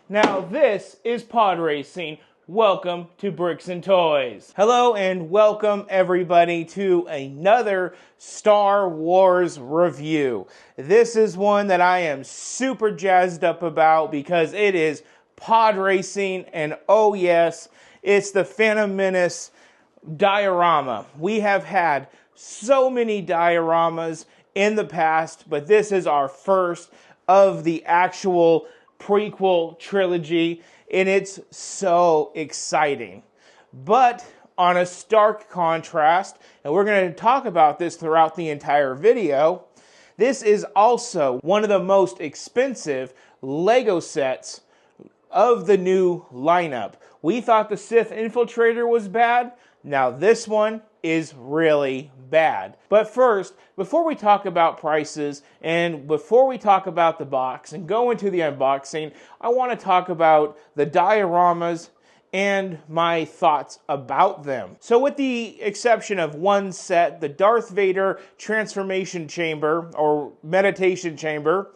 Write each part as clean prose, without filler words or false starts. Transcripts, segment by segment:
Now this is pod racing. Welcome to Bricks and Toys. Hello and welcome everybody to another Star Wars review. This is one that I am super jazzed up about because it is pod racing, and oh yes, it's the Phantom Menace diorama. We have had so many dioramas in the past, but this is our first of the actual prequel trilogy, and it's so exciting. But on a stark contrast, and we're going to talk about this throughout the entire video, this is also one of the most expensive Lego sets of the new lineup. We thought the Sith Infiltrator was bad. Now this one is really bad. But first, before we talk about prices and before we talk about the box and go into the unboxing, I want to talk about the dioramas and my thoughts about them. So with the exception of one set, the Darth Vader Transformation Chamber or Meditation Chamber,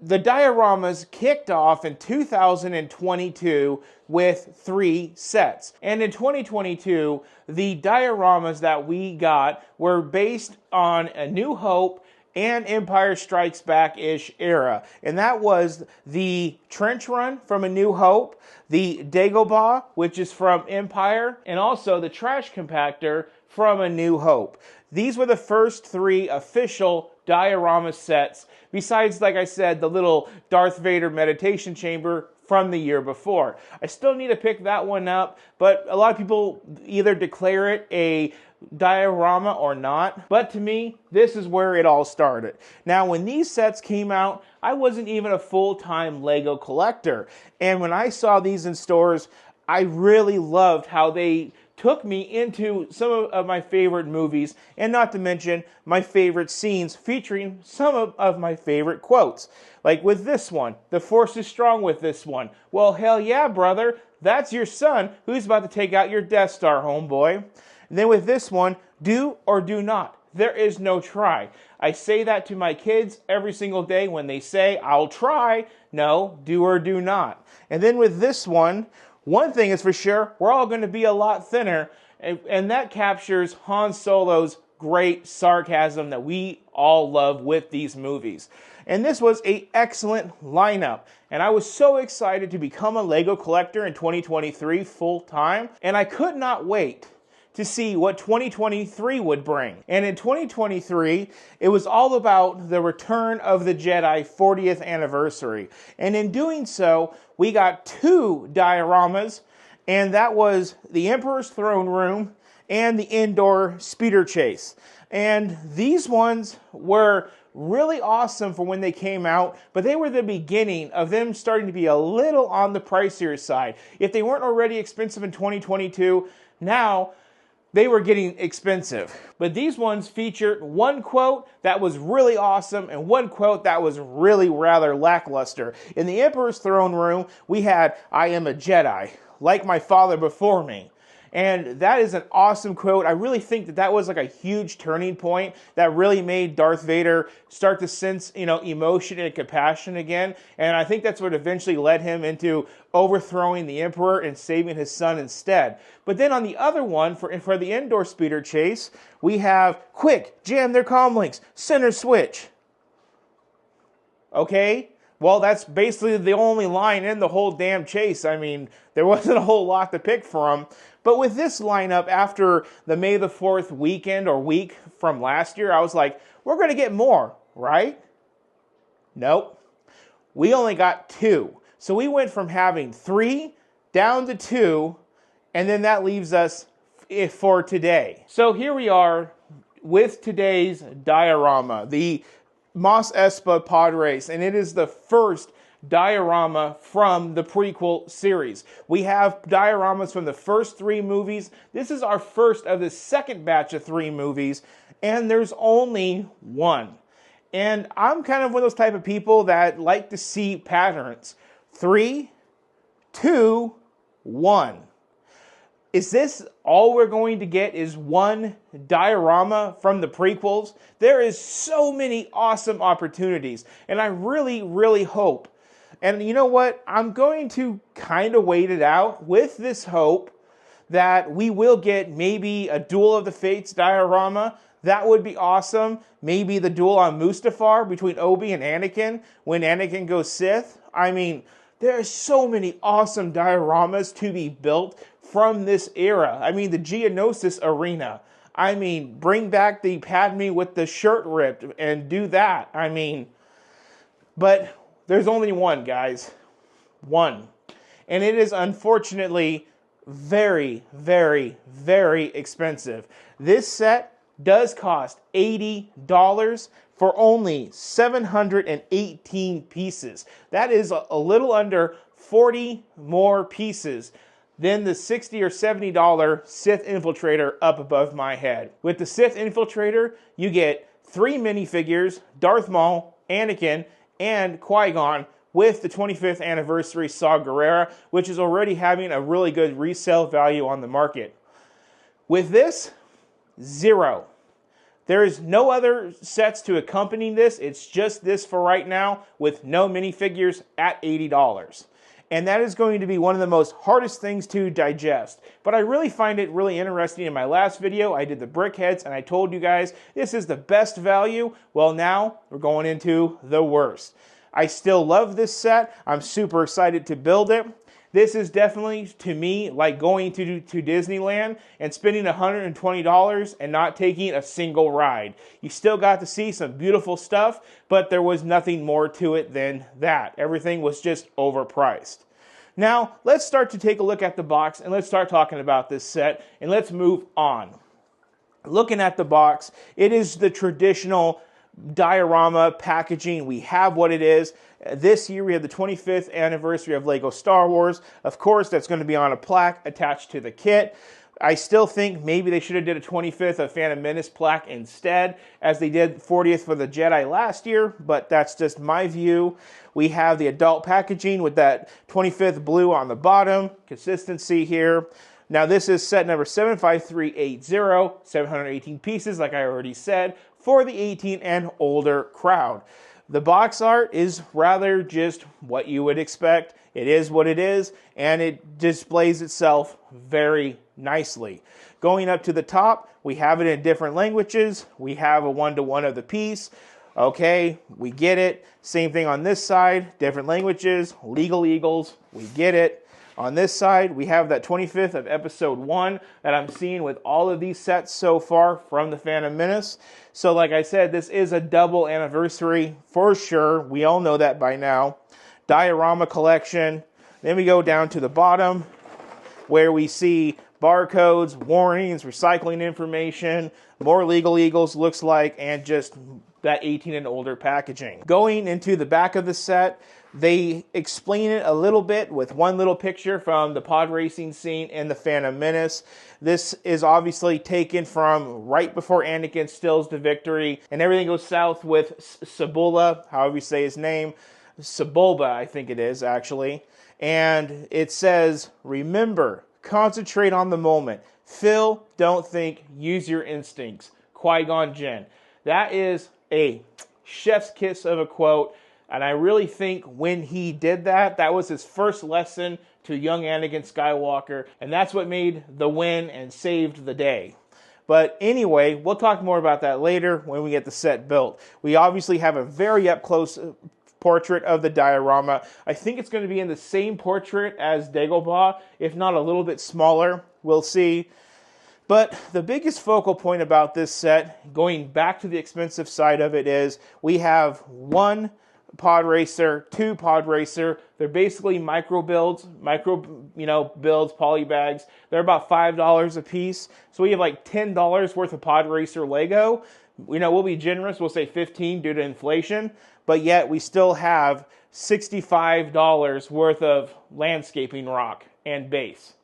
the dioramas kicked off in 2022 with 3 sets. And in 2022, the dioramas that we got were based on A New Hope and Empire Strikes Back-ish era. And that was the Trench Run from A New Hope, the Dagobah, which is from Empire, and also the Trash Compactor from A New Hope. These were the first 3 official diorama sets, besides, like I said, the little Darth Vader Meditation Chamber from the year before. I still need to pick that one up, but a lot of people either declare it a diorama or not. But to me, this is where it all started. Now, when these sets came out, I wasn't even a full-time Lego collector. And when I saw these in stores, I really loved how they took me into some of my favorite movies, and not to mention my favorite scenes featuring some of my favorite quotes. Like with this one, "The Force is strong with this one." Well, hell yeah, brother. That's your son who's about to take out your Death Star, homeboy. And then with this one, "Do or do not. There is no try." I say that to my kids every single day when they say, "I'll try." No, do or do not. And then with this one thing is for sure, we're all going to be a lot thinner, and that captures Han Solo's great sarcasm that we all love with these movies. And this was an excellent lineup, and I was so excited to become a Lego collector in 2023 full time, and I could not wait to see what 2023 would bring. And in 2023, it was all about the Return of the Jedi 40th anniversary. And in doing so, we got 2 dioramas, and that was the Emperor's Throne Room and the Indoor Speeder Chase. And these ones were really awesome for when they came out, but they were the beginning of them starting to be a little on the pricier side. If they weren't already expensive in 2022, now they were getting expensive. But these ones featured one quote that was really awesome and one quote that was really rather lackluster. In the Emperor's Throne Room, we had, "I am a Jedi, like my father before me." And that is an awesome quote. I really think that that was like a huge turning point that really made Darth Vader start to sense, emotion and compassion again. And I think that's what eventually led him into overthrowing the Emperor and saving his son instead. But then on the other one, for the Indoor Speeder Chase, we have, "Quick, jam their comm links, center switch." Okay? Well, that's basically the only line in the whole damn chase. I mean, there wasn't a whole lot to pick from. But with this lineup, after the May the 4th weekend or week from last year, I was like, we're going to get more, right? Nope. We only got 2. So we went from having 3 down to 2, and then that leaves us for today. So here we are with today's diorama, the Mos Espa Podrace, and it is the first diorama from the prequel series. We have dioramas from the first 3 movies. This is our first of the second batch of 3 movies, and there's only one. And I'm kind of one of those type of people that like to see patterns. 3, 2, 1. Is this all we're going to get is one diorama from the prequels? There is so many awesome opportunities, and I really, really hope And you know what? I'm going to kind of wait it out with this hope that we will get maybe a Duel of the Fates diorama. That would be awesome. Maybe the duel on Mustafar between Obi and Anakin when Anakin goes Sith. I mean, there are so many awesome dioramas to be built from this era. I mean, the Geonosis arena. I mean, bring back the Padme with the shirt ripped and do that. I mean, but there's only one, guys. One. And it is unfortunately very, very, very expensive. This set does cost $80 for only 718 pieces. That is a little under 40 more pieces than the $60 or $70 Sith Infiltrator up above my head. With the Sith Infiltrator, you get 3 minifigures, Darth Maul, Anakin, and Qui-Gon, with the 25th anniversary Saw Gerrera, which is already having a really good resale value on the market. With this, zero. There is no other sets to accompany this. It's just this for right now with no minifigures at $80. And that is going to be one of the most hardest things to digest. But I really find it really interesting. In my last video, I did the BrickHeads and I told you guys this is the best value. Well, now we're going into the worst. I still love this set. I'm super excited to build it. This is definitely, to me, like going to Disneyland and spending $120 and not taking a single ride. You still got to see some beautiful stuff, but there was nothing more to it than that. Everything was just overpriced. Now, let's start to take a look at the box and let's start talking about this set and let's move on. Looking at the box, it is the traditional diorama packaging. We have what it is. This year we have the 25th anniversary of Lego Star Wars. Of course, that's going to be on a plaque attached to the kit. I still think maybe they should have did a 25th of Phantom Menace plaque instead, as they did 40th for the Jedi last year, but that's just my view. We have the adult packaging with that 25th blue on the bottom. Consistency here. Now this is set number 75380, 718 pieces, like I already said, for the 18 and older crowd. The box art is rather just what you would expect. It is what it is, and it displays itself very nicely. Going up to the top, we have it in different languages. We have a one-to-one of the piece. Okay, we get it. Same thing on this side, different languages. Legal Eagles, we get it. On this side, we have that 25th of Episode 1 that I'm seeing with all of these sets so far from the Phantom Menace. So like I said, this is a double anniversary for sure. We all know that by now. Diorama collection. Then we go down to the bottom where we see barcodes, warnings, recycling information, more Legal Eagles looks like, and just that 18 and older packaging. Going into the back of the set, they explain it a little bit with one little picture from the pod racing scene in the Phantom Menace. This is obviously taken from right before Anakin stills the victory, and everything goes south with Sebulba, however you say his name. Sebulba, I think it is, actually. And it says, remember, concentrate on the moment. Feel, don't think, use your instincts. Qui-Gon Jinn. That is a chef's kiss of a quote. And I really think when he did that, that was his first lesson to young Anakin Skywalker. And that's what made the win and saved the day. But anyway, we'll talk more about that later when we get the set built. We obviously have a very up-close portrait of the diorama. I think it's going to be in the same portrait as Dagobah, if not a little bit smaller. We'll see. But the biggest focal point about this set, going back to the expensive side of it, is we have one pod racer, two pod racer. They're basically micro builds, builds, poly bags. They're about $5 a piece. So we have like $10 worth of pod racer Lego. We'll be generous. We'll say $15 due to inflation. But yet we still have $65 worth of landscaping rock and base.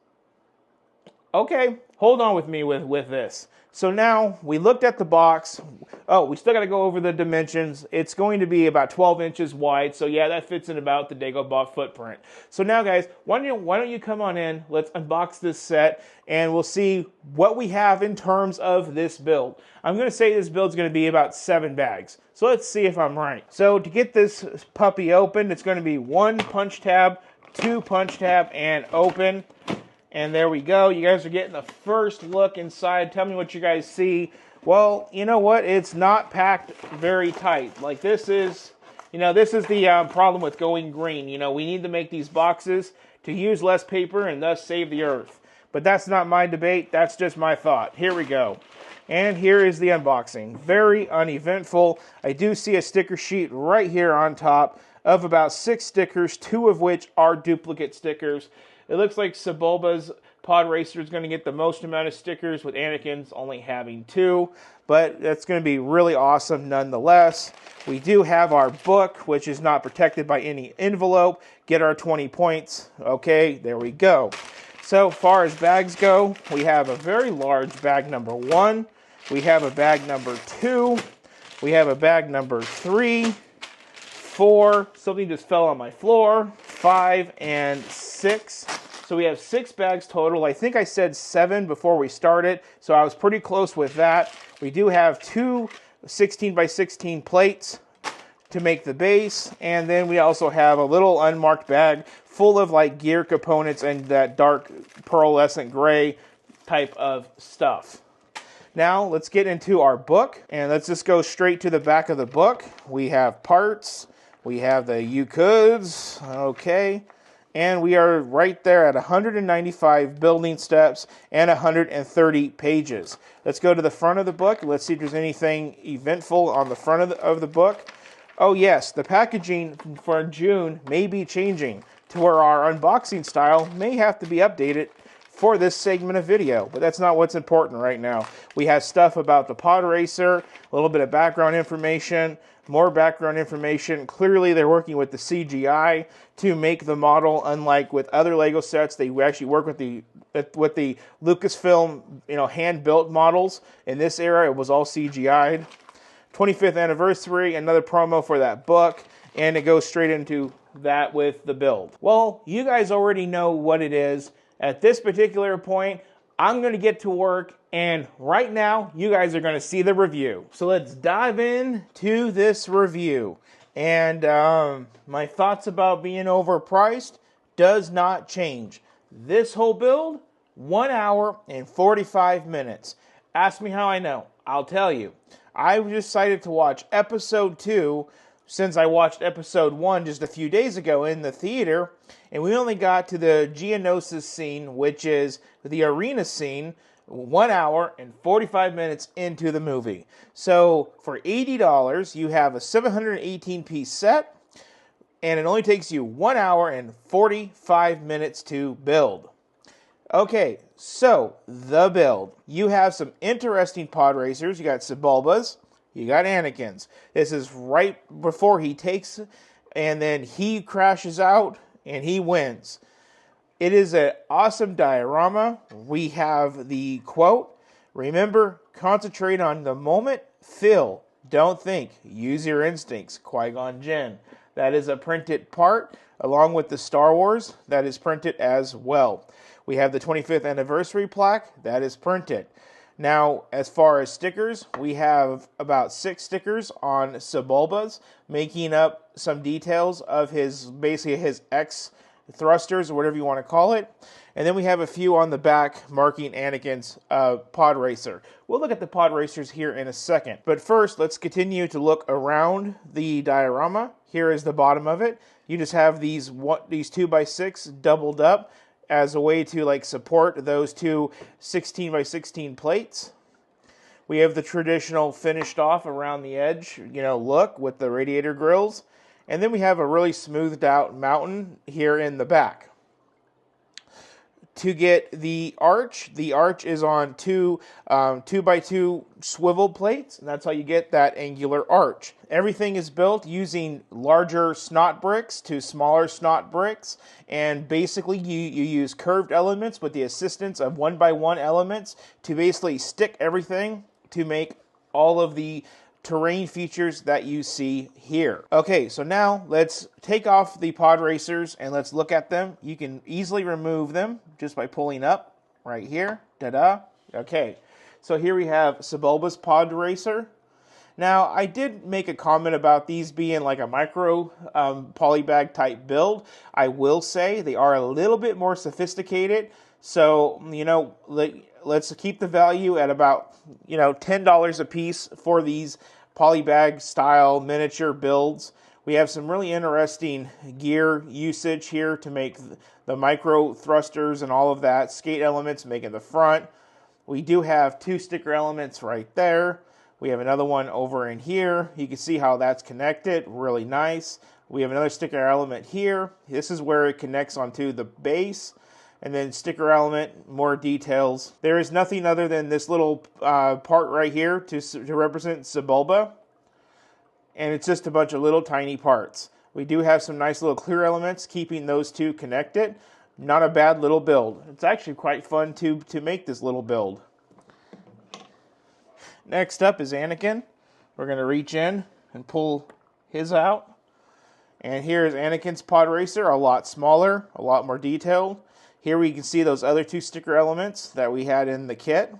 Okay, hold on with me with this. So now we looked at the box. Oh, we still got to go over the dimensions. It's going to be about 12 inches wide. So yeah, that fits in about the Dagobah footprint. So now guys, why don't you come on in? Let's unbox this set and we'll see what we have in terms of this build. I'm going to say this build's going to be about 7 bags. So let's see if I'm right. So to get this puppy open, it's going to be 1 punch tab, 2 punch tab, and open. And there we go. You guys are getting the first look inside. Tell me what you guys see. Well, you know what? It's not packed very tight. Like this is the problem with going green. You know, we need to make these boxes to use less paper and thus save the earth. But that's not my debate. That's just my thought. Here we go. And here is the unboxing. Very uneventful. I do see a sticker sheet right here on top of about 6 stickers, 2 of which are duplicate stickers. It looks like Sebulba's Pod Racer is going to get the most amount of stickers, with Anakin's only having 2. But that's going to be really awesome nonetheless. We do have our book, which is not protected by any envelope. Get our 20 points. Okay, there we go. So far as bags go, we have a very large bag number 1. We have a bag number 2. We have a bag number 3, 4. Something just fell on my floor. 5 and 6. So we have 6 bags total. I think I said 7 before we started, so I was pretty close with that. We do have 2 16 by 16 plates to make the base, and then we also have a little unmarked bag full of like gear components and that dark pearlescent gray type of stuff. Now let's get into our book, and let's just go straight to the back of the book. We have parts, we have the you coulds, okay, and we are right there at 195 building steps and 130 pages. Let's go to the front of the book. Let's see if there's anything eventful on the front of the book. Oh yes, the packaging for June may be changing to where our unboxing style may have to be updated for this segment of video, but that's not what's important right now. We have stuff about the Pod Racer, a little bit of background information, more background information. Clearly they're working with the CGI to make the model, unlike with other Lego sets. They actually work with the Lucasfilm, hand-built models. In this era, it was all CGI'd. 25th anniversary, another promo for that book, and it goes straight into that with the build. Well, you guys already know what it is. At this particular point, I'm going to get to work, and right now, you guys are going to see the review. So let's dive in to this review. And my thoughts about being overpriced does not change. This whole build, 1 hour and 45 minutes. Ask me how I know. I'll tell you. I decided to watch episode 2 since I watched episode 1 just a few days ago in the theater, and we only got to the Geonosis scene, which is the arena scene, 1 hour and 45 minutes into the movie. So for $80, you have a 718-piece set, and it only takes you 1 hour and 45 minutes to build. Okay, so the build. You have some interesting pod racers. You got Sebulba's. You got Anakin's. This is right before he takes, and then he crashes out, and he wins. It is an awesome diorama. We have the quote, remember, concentrate on the moment, feel, don't think, use your instincts, Qui-Gon Jinn. That is a printed part, along with the Star Wars, that is printed as well. We have the 25th anniversary plaque, that is printed. Now, as far as stickers, we have about 6 stickers on Sebulba's, making up some details of basically his X thrusters, or whatever you want to call it. And then we have a few on the back marking Anakin's pod racer. We'll look at the pod racers here in a second. But first, let's continue to look around the diorama. Here is the bottom of it. You just have these 2x6 doubled up as a way to support those 2 16x16 plates. We have the traditional finished off around the edge, look with the radiator grills. And then we have a really smoothed out mountain here in the back. to get the arch is on two 2x2 swivel plates, and that's how you get that angular arch. Everything is built using larger snot bricks to smaller snot bricks, and basically you use curved elements with the assistance of 1x1 elements to basically stick everything to make all of the terrain features that you see here. Okay, so now let's take off the pod racers and let's look at them. You can easily remove them just by pulling up right here. Ta-da. Okay, so here we have Sebulba's pod racer. Now, I did make a comment about these being like a micro polybag type build. I will say they are a little bit more sophisticated. So, you know, let's keep the value at about, you know, $10 a piece for these polybag style miniature builds. We have some really interesting gear usage here to make the micro thrusters and all of that. Skate elements making the front. We do have two sticker elements right there. We have another one over in here. You can see how that's connected. Really nice. We have another sticker element here. This is where it connects onto the base. And then sticker element, more details. There is nothing other than this little part right here to represent Sebulba. And it's just a bunch of little tiny parts. We do have some nice little clear elements keeping those two connected. Not a bad little build. It's actually quite fun to make this little build. Next up is Anakin. We're going to reach in and pull his out. And here's Anakin's pod racer, a lot smaller, a lot more detailed. Here we can see those other two sticker elements that we had in the kit.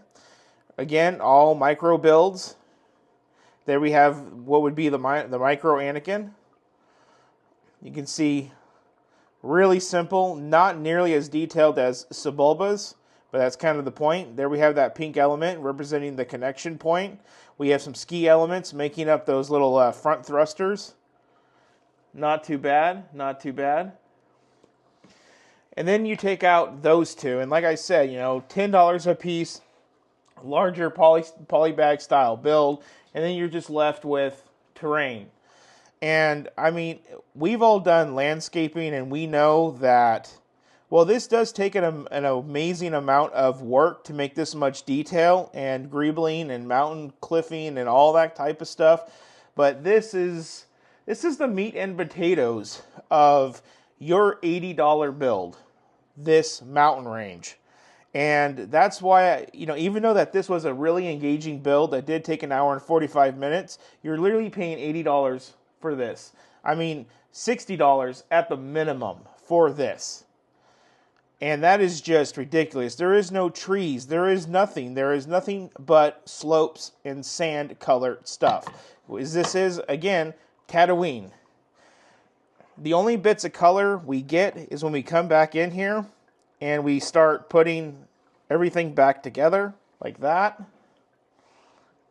Again, all micro builds. There we have what would be the micro Anakin. You can see really simple, not nearly as detailed as Sebulba's, but that's kind of the point. There we have that pink element representing the connection point. We have some ski elements making up those little front thrusters. Not too bad, not too bad. And then you take out those two, and like I said, you know, $10 a piece, larger polybag style build, and then you're just left with terrain. And I mean, we've all done landscaping, and we know that, well, this does take an amazing amount of work to make this much detail and greebling and mountain cliffing and all that type of stuff. But this is the meat and potatoes of your $80 build, this mountain range. And that's why, you know, even though that this was a really engaging build that did take an hour and 45 minutes, you're literally paying $80 for this. I mean, $60 at the minimum for this. And that is just ridiculous. There is no trees. There is nothing. There is nothing but slopes and sand colored stuff. This is, again, Tatooine. The only bits of color we get is when we come back in here and we start putting everything back together like that.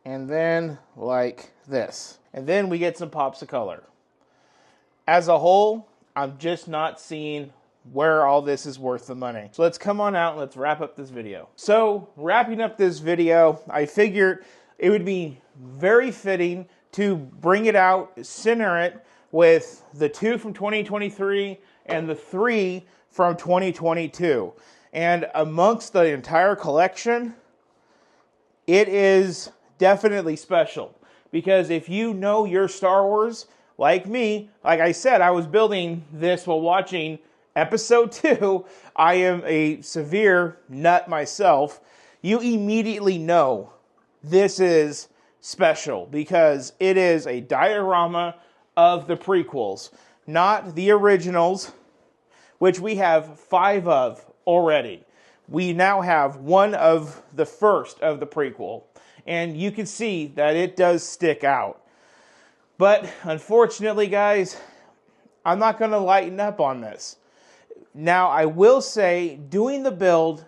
And then like this. And then we get some pops of color. As a whole, I'm just not seeing where all this is worth the money. So let's come on out and let's wrap up this video. So wrapping up this video, I figured it would be very fitting to bring it out, center it with the 2 from 2023 and the 3 from 2022. And amongst the entire collection, it is definitely special. Because if you know your Star Wars, like me, like I said, I was building this while watching Episode 2. I am a severe nut myself. You immediately know this is special because it is a diorama of the prequels, not the originals, which we have 5 of already. We now have one of the first of the prequel, and you can see that it does stick out. But unfortunately, guys, I'm not going to lighten up on this. Now, I will say, doing the build,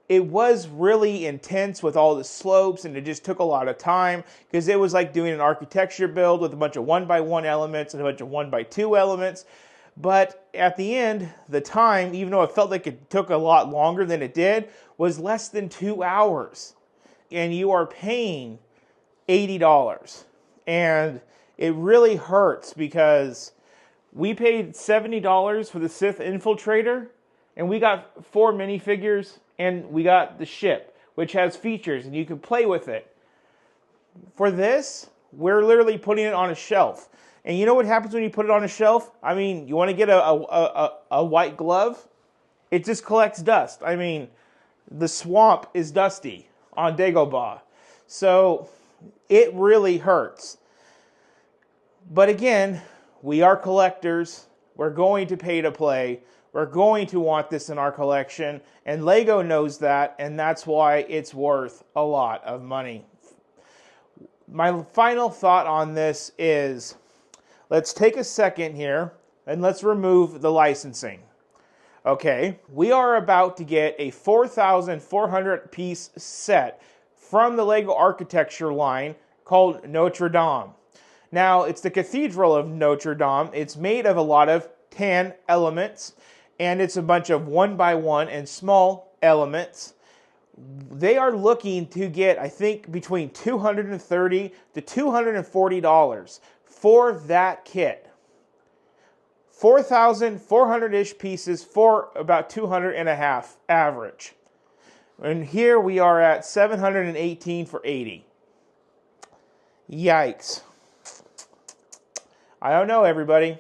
it was really intense with all the slopes, and it just took a lot of time because it was like doing an architecture build with a bunch of 1x1 elements and a bunch of 1x2 elements. But at the end, the time, even though it felt like it took a lot longer than it did, was less than 2 hours. And you are paying $80. And it really hurts because we paid $70 for the Sith Infiltrator, And we got 4 minifigures, and we got the ship, which has features, and you can play with it. For this, we're literally putting it on a shelf. And you know what happens when you put it on a shelf? I mean, you want to get a white glove? It just collects dust. I mean, the swamp is dusty on Dagobah. So it really hurts. But again, we are collectors. We're going to pay to play. We're going to want this in our collection. And Lego knows that, and that's why it's worth a lot of money. My final thought on this is, let's take a second here and let's remove the licensing. Okay, we are about to get a 4,400 piece set from the Lego architecture line called Notre Dame. Now, it's the Cathedral of Notre Dame. It's made of a lot of tan elements, and it's a bunch of 1x1 and small elements. They are looking to get, I think, between $230 to $240 for that kit. 4,400-ish pieces for about $200.50 average. And here we are at $718 for 80. Yikes. I don't know, everybody.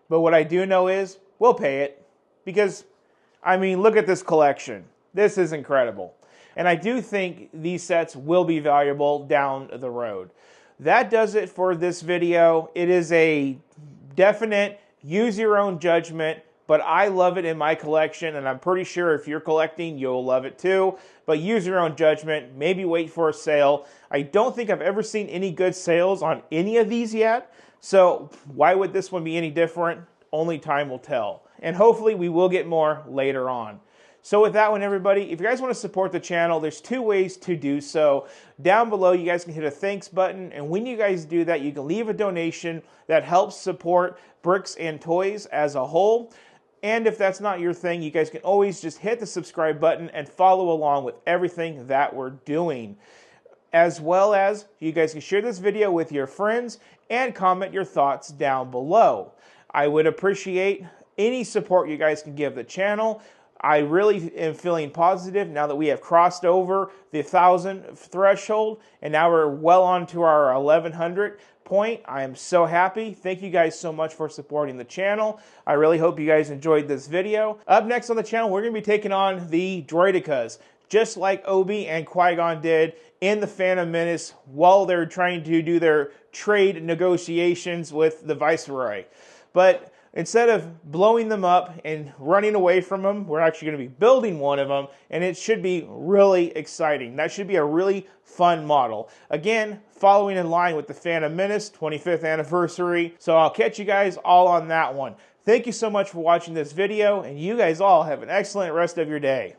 But what I do know is we'll pay it. Because, I mean, look at this collection. This is incredible. And I do think these sets will be valuable down the road. That does it for this video. It is a definite use your own judgment, but I love it in my collection, and I'm pretty sure if you're collecting, you'll love it too. But use your own judgment. Maybe wait for a sale. I don't think I've ever seen any good sales on any of these yet. So why would this one be any different? Only time will tell. And hopefully we will get more later on. So with that one, everybody, if you guys want to support the channel, there's 2 ways to do so. Down below, you guys can hit a thanks button, and when you guys do that, you can leave a donation that helps support Bricks and Toys as a whole. And if that's not your thing, you guys can always just hit the subscribe button and follow along with everything that we're doing. As well as, you guys can share this video with your friends and comment your thoughts down below. I would appreciate any support you guys can give the channel. I really am feeling positive now that we have crossed over the 1,000 threshold, and now we're well on to our 1,100 point. I am so happy. Thank you guys so much for supporting the channel. I really hope you guys enjoyed this video. Up next on the channel, we're going to be taking on the Droidekas, just like Obi and Qui-Gon did in The Phantom Menace while they're trying to do their trade negotiations with the Viceroy. But instead of blowing them up and running away from them, we're actually going to be building one of them, and it should be really exciting. That should be a really fun model. Again, following in line with the Phantom Menace 25th anniversary. So I'll catch you guys all on that one. Thank you so much for watching this video, and you guys all have an excellent rest of your day.